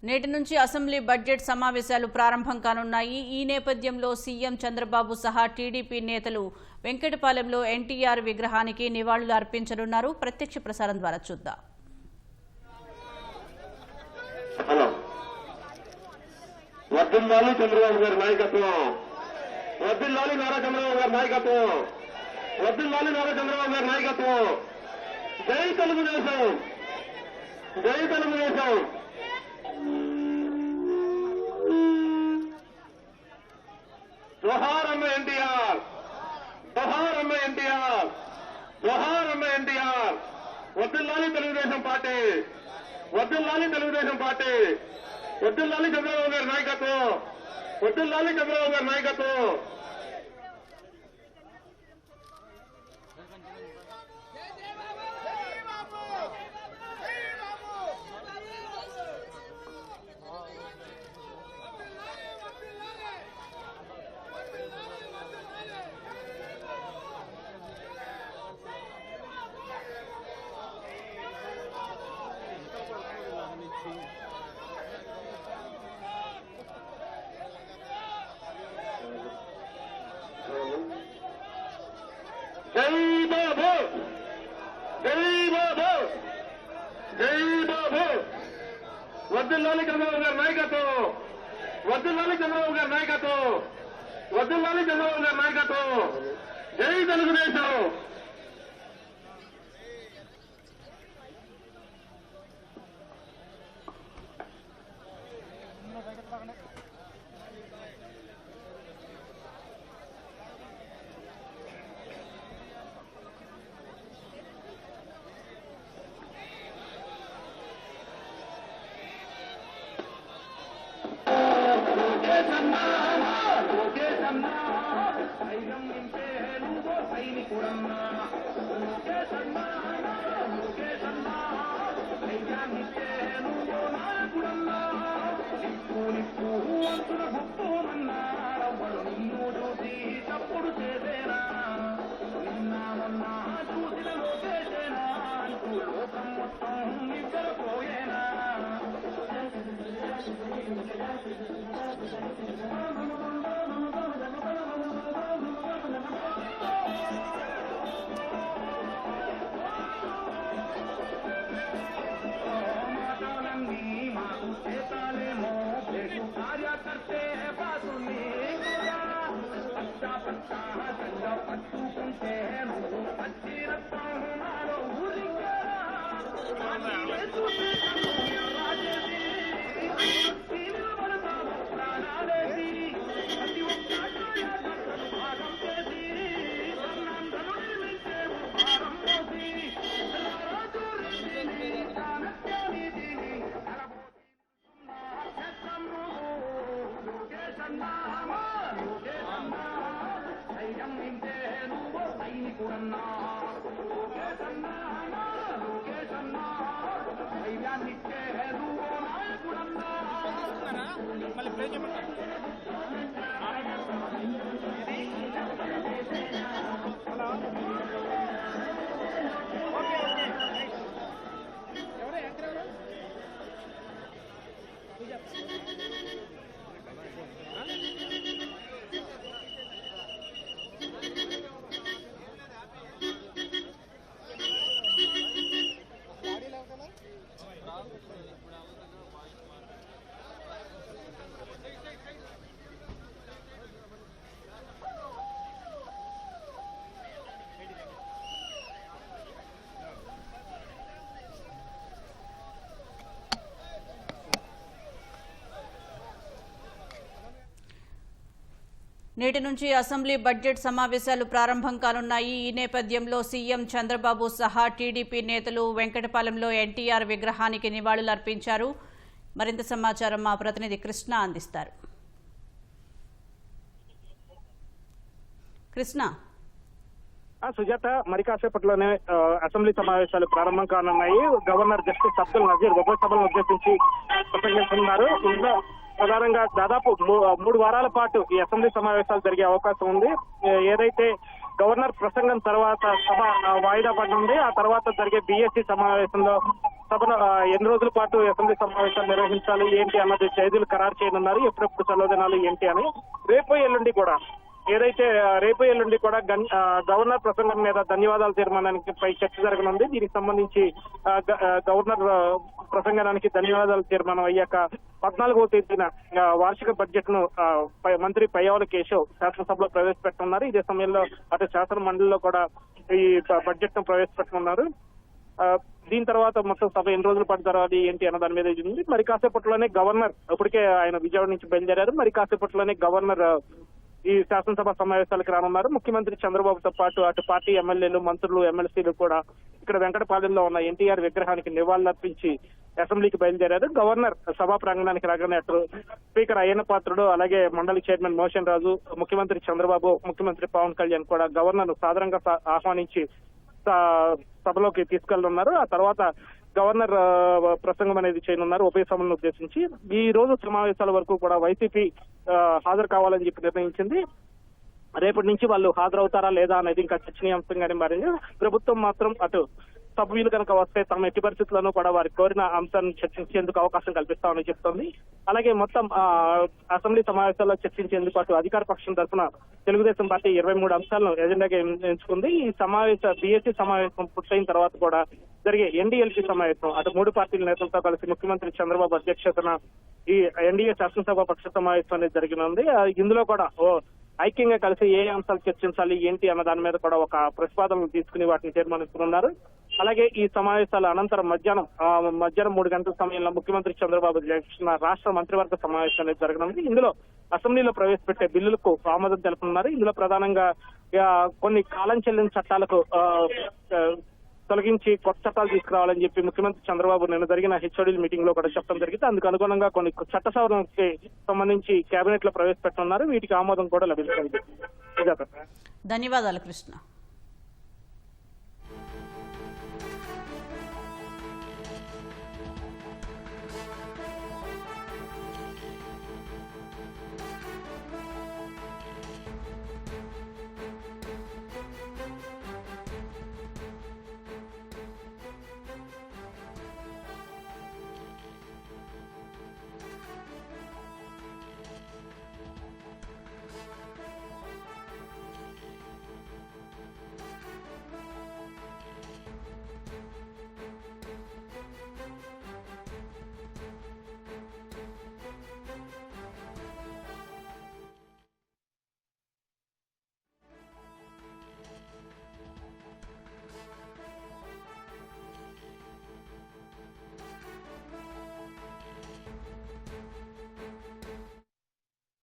నేటి నుంచి assembly budget సమావేశాలు ప్రారంభం కానున్నాయి. ఈ నేపథ్యంలో సీఎం చంద్రబాబు సహా టీడీపీ నేతలు వెంకటపాలెంలో ఎన్టీఆర్ విగ్రహానికి నివాళులు అర్పించనున్నారు. ప్రత్యక్ష ప్రసారం ద్వారా చూద్దాం. వర్ధిల్లాలి చంద్రబాబు గారి నాయకత్వం, వర్ధిల్లాలి నారా చంద్రబాబు గారి నాయకత్వం, వర్ధిల్లాలి నారా చంద్రబాబు గారి నాయకత్వం. జై తెలుగుదేశం, జై తెలుగుదేశం. జోహార్ అమ్మ ఎన్టీఆర్, జోహార్ అమ్మ ఎన్టీఆర్, జోహార్ అమ్మ ఎన్టీఆర్. వర్ధిల్లాలి తెలుగుదేశం పార్టీ, వర్ధిల్లాలి తెలుగుదేశం పార్టీ, వర్ధిల్లాలి చంద్రబాబు గారి నాయకత్వం, వర్ధిల్లాలి చంద్రబాబు గారి నాయకత్వం. జై బాబు, జై బాబు, జై బాబు. వర్ధిల్లాలి చంద్రబాబు గారి నాయకత్వం, వర్ధిల్లాలి చంద్రబాబు గారి నాయకత్వం, వర్ధిల్లాలి చంద్రబాబు గారి నాయకత్వం. జై తెలుగుదేశం. నేటి నుంచి అసెంబ్లీ బడ్జెట్ సమావేశాలు ప్రారంభం కానున్నాయి. ఈ నేపథ్యంలో సీఎం చంద్రబాబు సహా టీడీపీ నేతలు వెంకటపాలెంలో ఎన్టీఆర్ విగ్రహానికి నివాళులు అర్పించారు. మరింత సమాచారం మా ప్రతినిధి కృష్ణ అందిస్తారు. కృష్ణ. సుజాత, మరి కాసేపట్లోనే అసెంబ్లీ సమావేశాలు ప్రారంభం కానున్నాయి. గవర్నర్ జస్టిస్ అబ్దుల్ నజీర్ ఉభయ సభలను ఉద్దేశించి ప్రసంగిస్తున్నారు. ఇందులో ప్రధానంగా దాదాపు 3 వారాల పాటు ఈ అసెంబ్లీ సమావేశాలు జరిగే అవకాశం ఉంది. ఏదైతే గవర్నర్ ప్రసంగం తర్వాత సభ వాయిదా పడనుంది, ఆ తర్వాత జరిగే బీఎస్సీ సమావేశంలో సభను ఎన్ని రోజుల పాటు అసెంబ్లీ సమావేశాలు నిర్వహించాలి ఏంటి అన్నది తేదీలు ఖరారు చేయనున్నారు. ఎప్పుడెప్పుడు సెలవు దినాలు ఏంటి అని. రేపు ఎల్లుండి కూడా గవర్నర్ ప్రసంగం మీద ధన్యవాదాల తీర్మానానికి పై చర్చ జరగనుంది. దీనికి సంబంధించి గవర్నర్ ప్రసంగానికి ధన్యవాదాల తీర్మానం అయ్యాక 14వ తేదీన వార్షిక బడ్జెట్ ను మంత్రి పయ్యావుల కేశవ్ శాసనసభలో ప్రవేశపెట్టనున్నారు. ఇదే సమయంలో అటు శాసన మండలిలో కూడా ఈ బడ్జెట్ ను ప్రవేశపెట్టనున్నారు. దీని తర్వాత మొత్తం సభ ఎన్ని రోజుల పాటు జరగాలి ఏంటి అన్న దాని మీద ఉంది. మరి కాసేపట్లోనే గవర్నర్ ఇప్పటికే ఆయన విజయవాడ నుంచి బయలుదేరారు. మరి కాసేపట్లోనే గవర్నర్ ఈ శాసనసభ సమావేశాలకు రానున్నారు. ముఖ్యమంత్రి చంద్రబాబుతో పాటు అటు పార్టీ ఎమ్మెల్యేలు, మంత్రులు, ఎమ్మెల్సీలు కూడా ఇక్కడ వెంకటపాలెంలో ఉన్న ఎన్టీఆర్ విగ్రహానికి నివాళులర్పించి అసెంబ్లీకి బయలుదేరారు. గవర్నర్ సభా ప్రాంగణానికి రాగానే అటు స్పీకర్ అయ్యన్న పాత్రుడు, అలాగే మండలి చైర్మన్ మోషన్ రాజు, ముఖ్యమంత్రి చంద్రబాబు, ముఖ్యమంత్రి పవన్ కళ్యాణ్ కూడా గవర్నర్ సాదరంగా ఆహ్వానించి సభలోకి తీసుకెళ్తున్నారు. ఆ తర్వాత గవర్నర్ ప్రసంగం అనేది చేయనున్నారు ఉభయ సభలను ఉద్దేశించి. ఈ రోజు సమావేశాల వరకు కూడా వైసీపీ హాజరు కావాలని చెప్పి నిర్ణయించింది. రేపటి నుంచి వాళ్ళు హాజరవుతారా లేదా అనేది ఇంకా చర్చనీయాంశంగానే మారింది. ప్రభుత్వం మాత్రం అటు సభ్యులు కనుక వస్తే తమ ఎట్టి పరిస్థితులను కూడా వారికి కోరిన అంశాన్ని చర్చించేందుకు అవకాశం కల్పిస్తామని చెప్తోంది. అలాగే మొత్తం అసెంబ్లీ సమావేశాల్లో చర్చించేందుకు అటు అధికార పక్షం తరఫున తెలుగుదేశం పార్టీ 23 అంశాలను ఎజెండాగా ఎంచుకుంది. ఈ బీఎస్సీ సమావేశం పూర్తయిన తర్వాత కూడా జరిగే ఎన్డీఎల్పీ సమావేశం అటు 3 పార్టీల నేతలతో కలిసి ముఖ్యమంత్రి చంద్రబాబు అధ్యక్షతన ఈ ఎన్డీఏ శాసనసభ పక్ష సమావేశం అనేది జరిగినుంది. ఇందులో కూడా ఐక్యంగా కలిసి ఏ అంశాలు చర్చించాలి ఏంటి అన్న దాని మీద కూడా ఒక ప్రతిపాదనలు తీసుకుని వాటిని తీర్మానిస్తున్నారు. అలాగే ఈ సమావేశాల అనంతరం మధ్యాహ్నం 3 గంటల సమయంలో ముఖ్యమంత్రి చంద్రబాబు అధ్యక్షతన రాష్ట్ర మంత్రివర్గ సమావేశం అనేది జరగనుంది. ఇందులో అసెంబ్లీలో ప్రవేశపెట్టే బిల్లులకు ఆమోదం తెలుపుతున్నారు. ఇందులో ప్రధానంగా కొన్ని కాలం చెల్లిన చట్టాలకు తొలగించి కొత్త చట్టాలు తీసుకురావాలని చెప్పి ముఖ్యమంత్రి చంద్రబాబు నిన్న జరిగిన హెచ్ఓడీల మీటింగ్ లో కూడా చెప్పడం జరిగింది. అందుకు అనుగుణంగా కొన్ని చట్ట సవరణకి సంబంధించి కేబినెట్ లో ప్రవేశపెట్టనున్నారు. వీటికి ఆమోదం కూడా లభిస్తుంది. ధన్యవాదాలు కృష్ణ.